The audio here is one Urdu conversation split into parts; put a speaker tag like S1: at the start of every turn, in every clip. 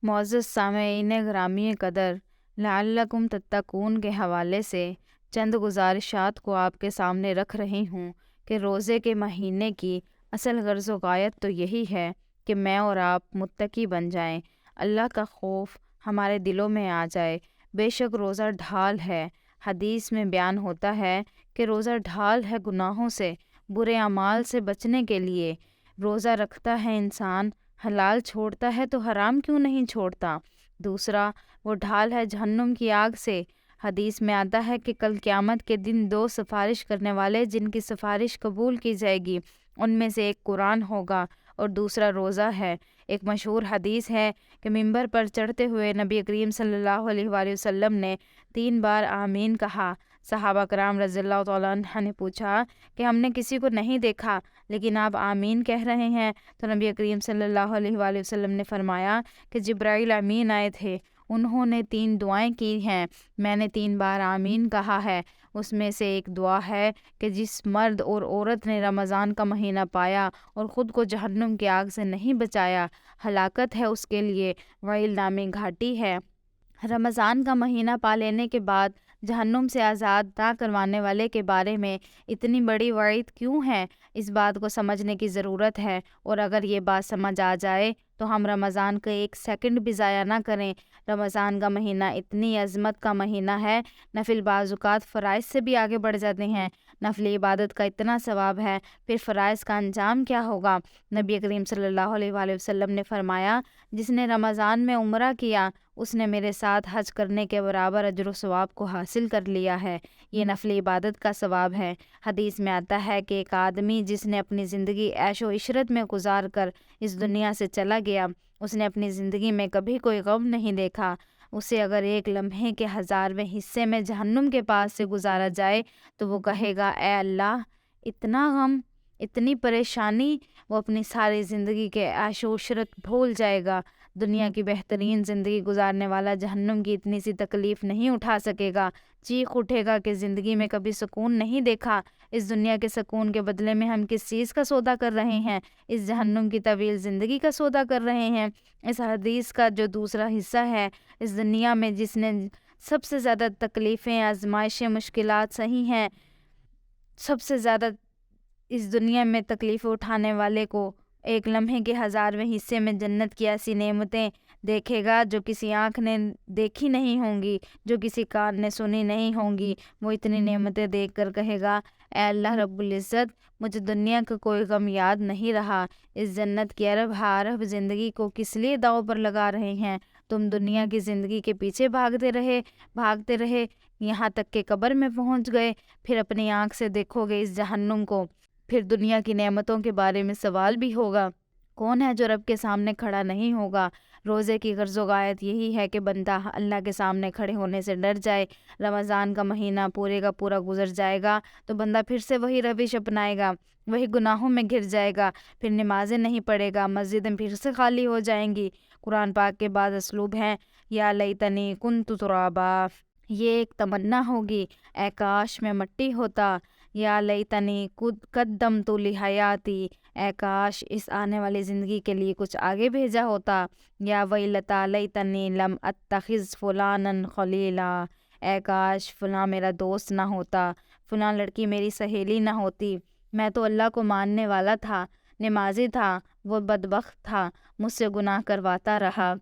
S1: معزز سامعین گرامی قدر، لعلکم تتقون کے حوالے سے چند گزارشات کو آپ کے سامنے رکھ رہی ہوں کہ روزے کے مہینے کی اصل غرض و غایت تو یہی ہے کہ میں اور آپ متقی بن جائیں، اللہ کا خوف ہمارے دلوں میں آ جائے۔ بے شک روزہ ڈھال ہے۔ حدیث میں بیان ہوتا ہے کہ روزہ ڈھال ہے گناہوں سے، برے اعمال سے بچنے کے لیے۔ روزہ رکھتا ہے انسان، حلال چھوڑتا ہے تو حرام کیوں نہیں چھوڑتا؟ دوسرا، وہ ڈھال ہے جہنم کی آگ سے۔ حدیث میں آتا ہے کہ کل قیامت کے دن دو سفارش کرنے والے جن کی سفارش قبول کی جائے گی، ان میں سے ایک قرآن ہوگا اور دوسرا روزہ ہے۔ ایک مشہور حدیث ہے کہ منبر پر چڑھتے ہوئے نبی کریم صلی اللہ علیہ وآلہ وسلم نے 3 بار آمین کہا۔ صحابہ کرام رضی اللہ تعالیٰ عنہ نے پوچھا کہ ہم نے کسی کو نہیں دیکھا لیکن آپ آمین کہہ رہے ہیں، تو نبی کریم صلی اللہ علیہ وآلہ وسلم نے فرمایا کہ جبرائیل امین آئے تھے، انہوں نے 3 دعائیں کی ہیں، میں نے 3 بار آمین کہا ہے۔ اس میں سے ایک دعا ہے کہ جس مرد اور عورت نے رمضان کا مہینہ پایا اور خود کو جہنم کی آگ سے نہیں بچایا، ہلاکت ہے اس کے لیے، ویل نامی گھاٹی ہے۔ رمضان کا مہینہ پا لینے کے بعد جہنم سے آزاد نہ کروانے والے کے بارے میں اتنی بڑی وعید کیوں ہے؟ اس بات کو سمجھنے کی ضرورت ہے، اور اگر یہ بات سمجھ آ جائے تو ہم رمضان کا 1 سیکنڈ بھی ضائع نہ کریں۔ رمضان کا مہینہ اتنی عظمت کا مہینہ ہے، نفل بعض اوقات فرائض سے بھی آگے بڑھ جاتے ہیں۔ نفل عبادت کا اتنا ثواب ہے، پھر فرائض کا انجام کیا ہوگا؟ نبی کریم صلی اللہ علیہ وآلہ وسلم نے فرمایا، جس نے رمضان میں عمرہ کیا اس نے میرے ساتھ حج کرنے کے برابر اجر و ثواب کو حاصل کر لیا ہے۔ یہ نفل عبادت کا ثواب ہے۔ حدیث میں آتا ہے کہ ایک آدمی جس نے اپنی زندگی عیش و عشرت میں گزار کر اس دنیا سے چلا گیا، اس نے اپنی زندگی میں کبھی کوئی غم نہیں دیکھا۔ اسے اگر 1 لمحے کے 1000ویں حصے میں جہنم کے پاس سے گزارا جائے تو وہ کہے گا، اے اللہ، اتنا غم، اتنی پریشانی! وہ اپنی ساری زندگی کے عیش و عشرت بھول جائے گا۔ دنیا کی بہترین زندگی گزارنے والا جہنم کی اتنی سی تکلیف نہیں اٹھا سکے گا۔ چیخ اٹھے گا کہ زندگی میں کبھی سکون نہیں دیکھا، اس دنیا کے سکون کے بدلے میں ہم کس چیز کا سودا کر رہے ہیں؟ اس جہنم کی طویل زندگی کا سودا کر رہے ہیں۔ اس حدیث کا جو دوسرا حصہ ہے، اس دنیا میں جس نے سب سے زیادہ تکلیفیں، آزمائشیں، مشکلات سہی ہیں، سب سے زیادہ اس دنیا میں تکلیفیں اٹھانے والے کو 1 لمحے کے 1000ویں حصے میں جنت کی ایسی نعمتیں دیکھے گا جو کسی آنکھ نے دیکھی نہیں ہوں گی، جو کسی کان نے سنی نہیں ہوں گی۔ وہ اتنی نعمتیں دیکھ کر کہے گا، اے اللہ رب العزت، مجھے دنیا کا کوئی غم یاد نہیں رہا۔ اس جنت کی ارب ہا ارب زندگی کو کس لیے داؤ پر لگا رہے ہیں؟ تم دنیا کی زندگی کے پیچھے بھاگتے رہے یہاں تک کہ قبر میں پہنچ گئے، پھر اپنی آنکھ سے دیکھو گے اس جہنم کو، پھر دنیا کی نعمتوں کے بارے میں سوال بھی ہوگا۔ کون ہے جو رب کے سامنے کھڑا نہیں ہوگا؟ روزے کی غرض و غایت یہی ہے کہ بندہ اللہ کے سامنے کھڑے ہونے سے ڈر جائے۔ رمضان کا مہینہ پورے کا پورا گزر جائے گا تو بندہ پھر سے وہی روش اپنائے گا، وہی گناہوں میں گر جائے گا، پھر نمازیں نہیں پڑھے گا، مسجدیں پھر سے خالی ہو جائیں گی۔ قرآن پاک کے بعض اسلوب ہیں، یا لیتنی کنت ترابا، یہ ایک تمنا ہوگی، اے کاش میں مٹی ہوتا۔ یا لیتنی قدمت لحیاتی، اے کاش اس آنے والی زندگی کے لیے کچھ آگے بھیجا ہوتا۔ یا ویلتا لیتنی لم اتخذ فلانا خلیلا، اے کاش فلاں میرا دوست نہ ہوتا، فلاں لڑکی میری سہیلی نہ ہوتی، میں تو اللہ کو ماننے والا تھا، نمازی تھا، وہ بدبخت تھا، مجھ سے گناہ کرواتا رہا،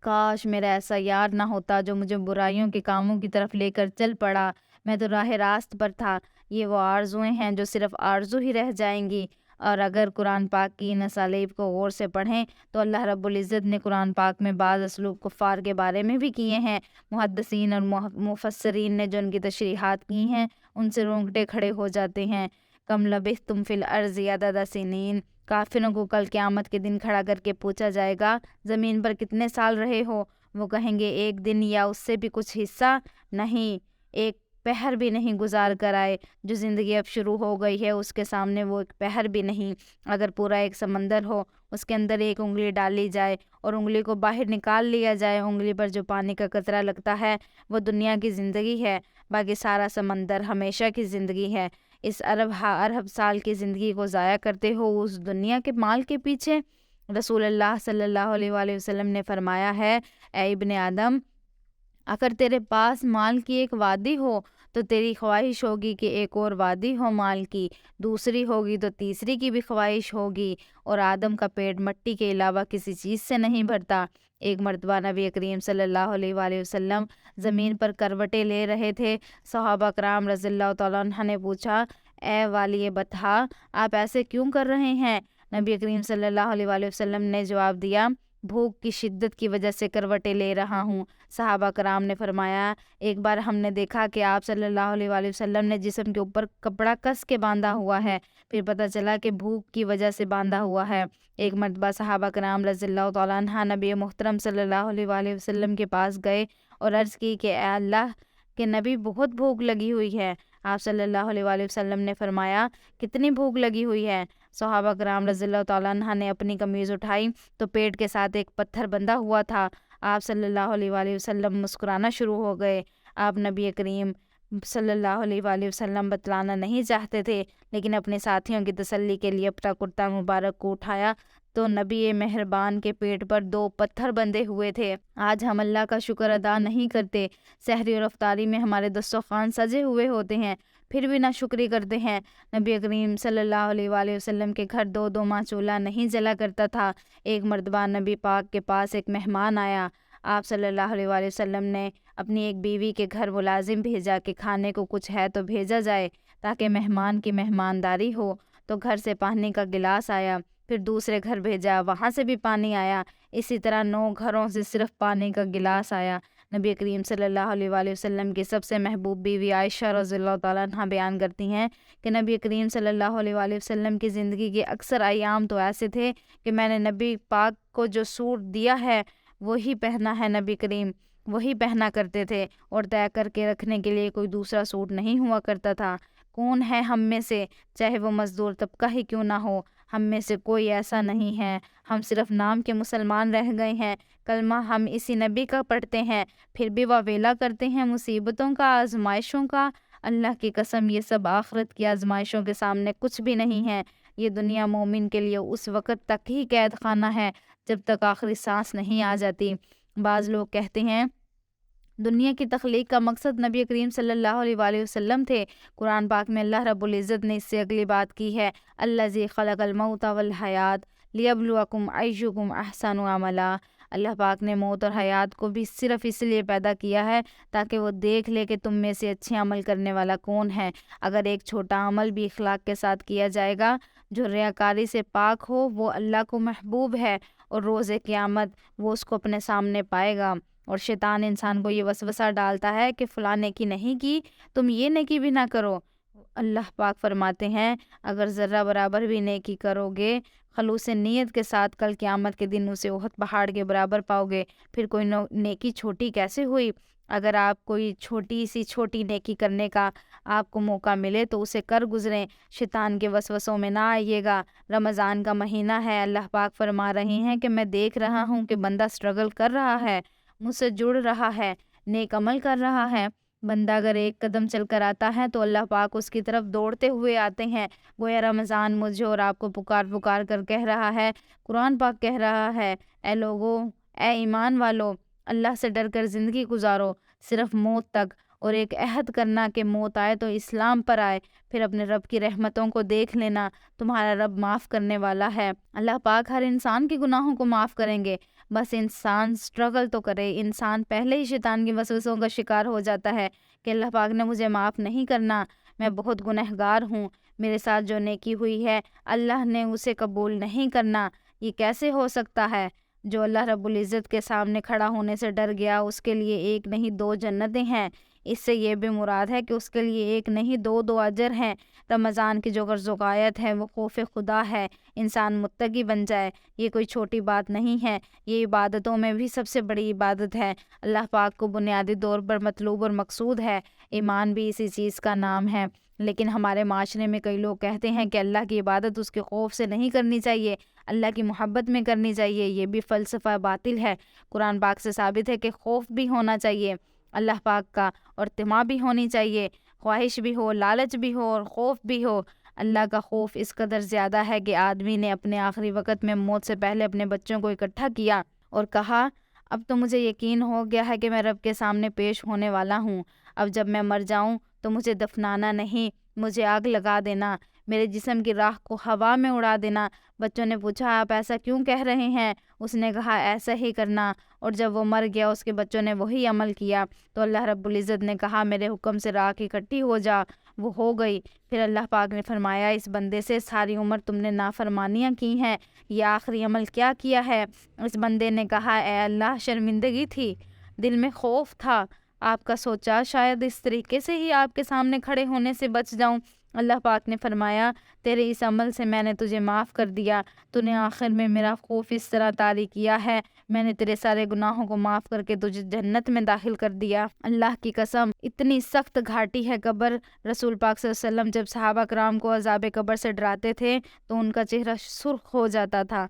S1: کاش میرا ایسا یار نہ ہوتا جو مجھے برائیوں کے کاموں کی طرف لے کر چل پڑا، میں تو راہ راست پر تھا۔ یہ وہ آرزویں ہیں جو صرف آرزو ہی رہ جائیں گی۔ اور اگر قرآن پاک کی ان اسالیب کو غور سے پڑھیں تو اللہ رب العزت نے قرآن پاک میں بعض اسلوب کفار کے بارے میں بھی کیے ہیں۔ محدثین اور مفسرین نے جو ان کی تشریحات کی ہیں ان سے رونگٹے کھڑے ہو جاتے ہیں۔ کم لبثتم فی الارض عدد سنین، کافروں کو کل قیامت کے دن کھڑا کر کے پوچھا جائے گا زمین پر کتنے سال رہے ہو؟ وہ کہیں گے 1 دن یا اس سے بھی کچھ حصہ نہیں، 1 پہر بھی نہیں گزار کر آئے۔ جو زندگی اب شروع ہو گئی ہے اس کے سامنے وہ 1 پہر بھی نہیں۔ اگر پورا ایک سمندر ہو، اس کے اندر 1 انگلی ڈالی جائے اور انگلی کو باہر نکال لیا جائے، انگلی پر جو پانی کا قطرہ لگتا ہے وہ دنیا کی زندگی ہے، باقی سارا سمندر ہمیشہ کی زندگی ہے۔ اس ارب ہا ارب سال کی زندگی کو ضائع کرتے ہو اس دنیا کے مال کے پیچھے، رسول اللہ صلی اللہ علیہ وآلہ وسلم نے فرمایا ہے، اے ابن آدم، اگر تیرے پاس مال کی ایک وادی ہو تو تیری خواہش ہوگی کہ ایک اور وادی ہو مال کی، دوسری ہوگی تو تیسری کی بھی خواہش ہوگی، اور آدم کا پیٹ مٹی کے علاوہ کسی چیز سے نہیں بھرتا۔ ایک مرتبہ نبی کریم صلی اللہ علیہ وآلہ وسلم زمین پر کروٹیں لے رہے تھے۔ صحابہ کرام رضی اللہ تعالیٰ عنہ نے پوچھا، اے والی بطحا، آپ ایسے کیوں کر رہے ہیں؟ نبی کریم صلی اللہ علیہ وآلہ وسلم نے جواب دیا، بھوک کی شدت کی وجہ سے کروٹیں لے رہا ہوں۔ صحابہ کرام نے فرمایا، ایک بار ہم نے دیکھا کہ آپ صلی اللہ علیہ وآلہ وسلم نے جسم کے اوپر کپڑا کس کے باندھا ہوا ہے، پھر پتہ چلا کہ بھوک کی وجہ سے باندھا ہوا ہے۔ ایک مرتبہ صحابہ کرام رضی اللہ تعالیٰ عنہ نبی محترم صلی اللہ علیہ وآلہ وسلم کے پاس گئے اور عرض کی کہ اے اللہ کے نبی، بہت بھوک لگی ہوئی ہے۔ آپ صلی اللہ علیہ وآلہ وسلم نے فرمایا، کتنی بھوک لگی ہوئی ہے؟ صحابہ کرام رضی اللہ تعالیٰ عنہ نے اپنی قمیض اٹھائی تو پیٹ کے ساتھ ایک پتھر بندھا ہوا تھا۔ آپ صلی اللہ علیہ وآلہ وسلم مسکرانا شروع ہو گئے۔ آپ نبی کریم صلی اللہ علیہ وآلہ وسلم بتلانا نہیں چاہتے تھے، لیکن اپنے ساتھیوں کی تسلی کے لیے اپنا کرتا مبارک کو اٹھایا تو نبی مہربان کے پیٹ پر 2 پتھر بندھے ہوئے تھے۔ آج ہم اللہ کا شکر ادا نہیں کرتے، سحری اور افطاری میں ہمارے دسترخوان سجے ہوئے ہوتے ہیں، پھر بھی ناشکری کرتے ہیں۔ نبی کریم صلی اللہ علیہ وآلہ وسلم کے گھر 2 ماہ چولہا نہیں جلا کرتا تھا۔ ایک مرتبہ نبی پاک کے پاس ایک مہمان آیا۔ آپ صلی اللہ علیہ وآلہ وسلم نے اپنی ایک بیوی کے گھر ملازم بھیجا کہ کھانے کو کچھ ہے تو بھیجا جائے تاکہ مہمان کی مہمانداری ہو، تو گھر سے پانی کا گلاس آیا، پھر دوسرے گھر بھیجا، وہاں سے بھی پانی آیا، اسی طرح 9 گھروں سے صرف پانی کا گلاس آیا۔ نبی کریم صلی اللہ علیہ وآلہ وسلم کی سب سے محبوب بیوی عائشہ رضی اللہ تعالیٰ عنہ بیان کرتی ہیں کہ نبی کریم صلی اللہ علیہ وآلہ وسلم کی زندگی کے اکثر ایام تو ایسے تھے کہ میں نے نبی پاک کو جو سوٹ دیا ہے وہی پہنا ہے، نبی کریم وہی پہنا کرتے تھے، اور طے کر کے رکھنے کے لیے کوئی دوسرا سوٹ نہیں ہوا کرتا تھا۔ کون ہے ہم میں سے، چاہے وہ مزدور طبقہ ہی کیوں نہ ہو، ہم میں سے کوئی ایسا نہیں ہے، ہم صرف نام کے مسلمان رہ گئے ہیں، کلمہ ہم اسی نبی کا پڑھتے ہیں، پھر بھی واویلا کرتے ہیں مصیبتوں کا، آزمائشوں کا۔ اللہ کی قسم، یہ سب آخرت کی آزمائشوں کے سامنے کچھ بھی نہیں ہے۔ یہ دنیا مومن کے لیے اس وقت تک ہی قید خانہ ہے جب تک آخری سانس نہیں آ جاتی۔ بعض لوگ کہتے ہیں دنیا کی تخلیق کا مقصد نبی کریم صلی اللہ علیہ وآلہ وسلم تھے۔ قرآن پاک میں اللہ رب العزت نے اس سے اگلی بات کی ہے، الذی خلق الموت والحیات لیبلوکم ایکم احسن عملا۔ اللہ پاک نے موت اور حیات کو بھی صرف اس لیے پیدا کیا ہے تاکہ وہ دیکھ لے کہ تم میں سے اچھے عمل کرنے والا کون ہے۔ اگر ایک چھوٹا عمل بھی اخلاق کے ساتھ کیا جائے گا جو ریاکاری سے پاک ہو، وہ اللہ کو محبوب ہے، اور روز قیامت وہ اس کو اپنے سامنے پائے گا۔ اور شیطان انسان کو یہ وسوسہ ڈالتا ہے کہ فلاں نیکی نہیں کی، تم یہ نیکی بھی نہ کرو۔ اللہ پاک فرماتے ہیں، اگر ذرہ برابر بھی نیکی کرو گے خلوص نیت کے ساتھ، کل قیامت کے دن اسے احد پہاڑ کے برابر پاؤ گے۔ پھر کوئی نیکی چھوٹی کیسے ہوئی؟ اگر آپ کوئی چھوٹی نیکی کرنے کا آپ کو موقع ملے تو اسے کر گزریں، شیطان کے وسوسوں میں نہ آئیے گا۔ رمضان کا مہینہ ہے، اللہ پاک فرما رہے ہیں کہ میں دیکھ رہا ہوں کہ بندہ سٹرگل کر رہا ہے، مجھ سے جڑ رہا ہے، نیک عمل کر رہا ہے۔ بندہ اگر ایک قدم چل کر آتا ہے تو اللہ پاک اس کی طرف دوڑتے ہوئے آتے ہیں۔ گویا رمضان مجھے اور آپ کو پکار کر کہہ رہا ہے، قرآن پاک کہہ رہا ہے، اے لوگو، اے ایمان والو، اللہ سے ڈر کر زندگی گزارو صرف موت تک، اور ایک عہد کرنا کہ موت آئے تو اسلام پر آئے، پھر اپنے رب کی رحمتوں کو دیکھ لینا، تمہارا رب معاف کرنے والا ہے۔ اللہ پاک ہر انسان کے گناہوں کو معاف کریں گے، بس انسان سٹرگل تو کرے۔ انسان پہلے ہی شیطان کی وسوسوں کا شکار ہو جاتا ہے کہ اللہ پاک نے مجھے معاف نہیں کرنا، میں بہت گنہگار ہوں، میرے ساتھ جو نیکی ہوئی ہے اللہ نے اسے قبول نہیں کرنا۔ یہ کیسے ہو سکتا ہے؟ جو اللہ رب العزت کے سامنے کھڑا ہونے سے ڈر گیا اس کے لیے 1 نہیں 2 جنتیں ہیں۔ اس سے یہ بھی مراد ہے کہ اس کے لیے 1 نہیں 2 اجر ہیں۔ رمضان کی جو غرض و غایت ہے وہ خوف خدا ہے، انسان متقی بن جائے۔ یہ کوئی چھوٹی بات نہیں ہے، یہ عبادتوں میں بھی سب سے بڑی عبادت ہے۔ اللہ پاک کو بنیادی طور پر مطلوب اور مقصود ہے، ایمان بھی اسی چیز کا نام ہے۔ لیکن ہمارے معاشرے میں کئی لوگ کہتے ہیں کہ اللہ کی عبادت اس کے خوف سے نہیں کرنی چاہیے، اللہ کی محبت میں کرنی چاہیے۔ یہ بھی فلسفہ باطل ہے۔ قرآن پاک سے ثابت ہے کہ خوف بھی ہونا چاہیے اللہ پاک کا، اور طمع بھی ہونی چاہیے، خواہش بھی ہو، لالچ بھی ہو اور خوف بھی ہو۔ اللہ کا خوف اس قدر زیادہ ہے کہ آدمی نے اپنے آخری وقت میں موت سے پہلے اپنے بچوں کو اکٹھا کیا اور کہا اب تو مجھے یقین ہو گیا ہے کہ میں رب کے سامنے پیش ہونے والا ہوں، اب جب میں مر جاؤں تو مجھے دفنانا نہیں، مجھے آگ لگا دینا، میرے جسم کی راکھ کو ہوا میں اڑا دینا۔ بچوں نے پوچھا آپ ایسا کیوں کہہ رہے ہیں؟ اس نے کہا ایسا ہی کرنا، اور جب وہ مر گیا اس کے بچوں نے وہی عمل کیا تو اللہ رب العزت نے کہا میرے حکم سے راکھ اکٹھی ہو جا، وہ ہو گئی۔ پھر اللہ پاک نے فرمایا اس بندے سے ساری عمر تم نے نافرمانیاں کی ہیں، یہ آخری عمل کیا کیا ہے؟ اس بندے نے کہا اے اللہ شرمندگی تھی، دل میں خوف تھا، آپ کا سوچا شاید اس طریقے سے ہی آپ کے سامنے کھڑے ہونے سے بچ جاؤں۔ اللہ پاک نے فرمایا تیرے اس عمل سے میں نے تجھے معاف کر دیا، تو نے آخر میں میرا خوف اس طرح طاری کیا ہے، میں نے تیرے سارے گناہوں کو معاف کر کے تجھے جنت میں داخل کر دیا۔ اللہ کی قسم اتنی سخت گھاٹی ہے قبر۔ رسول پاک صلی اللہ علیہ وسلم جب صحابہ کرام کو عذاب قبر سے ڈراتے تھے تو ان کا چہرہ سرخ ہو جاتا تھا،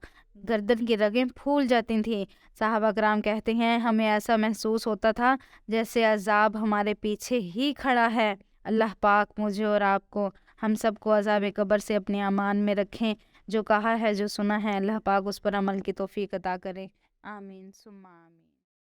S1: گردن کی رگیں پھول جاتی تھیں۔ صحابہ کرام کہتے ہیں ہمیں ایسا محسوس ہوتا تھا جیسے عذاب ہمارے پیچھے ہی کھڑا ہے۔ اللہ پاک مجھے اور آپ کو ہم سب کو عذاب قبر سے اپنے امان میں رکھیں، جو کہا ہے جو سنا ہے اللہ پاک اس پر عمل کی توفیق عطا کرے، آمین ثم آمین۔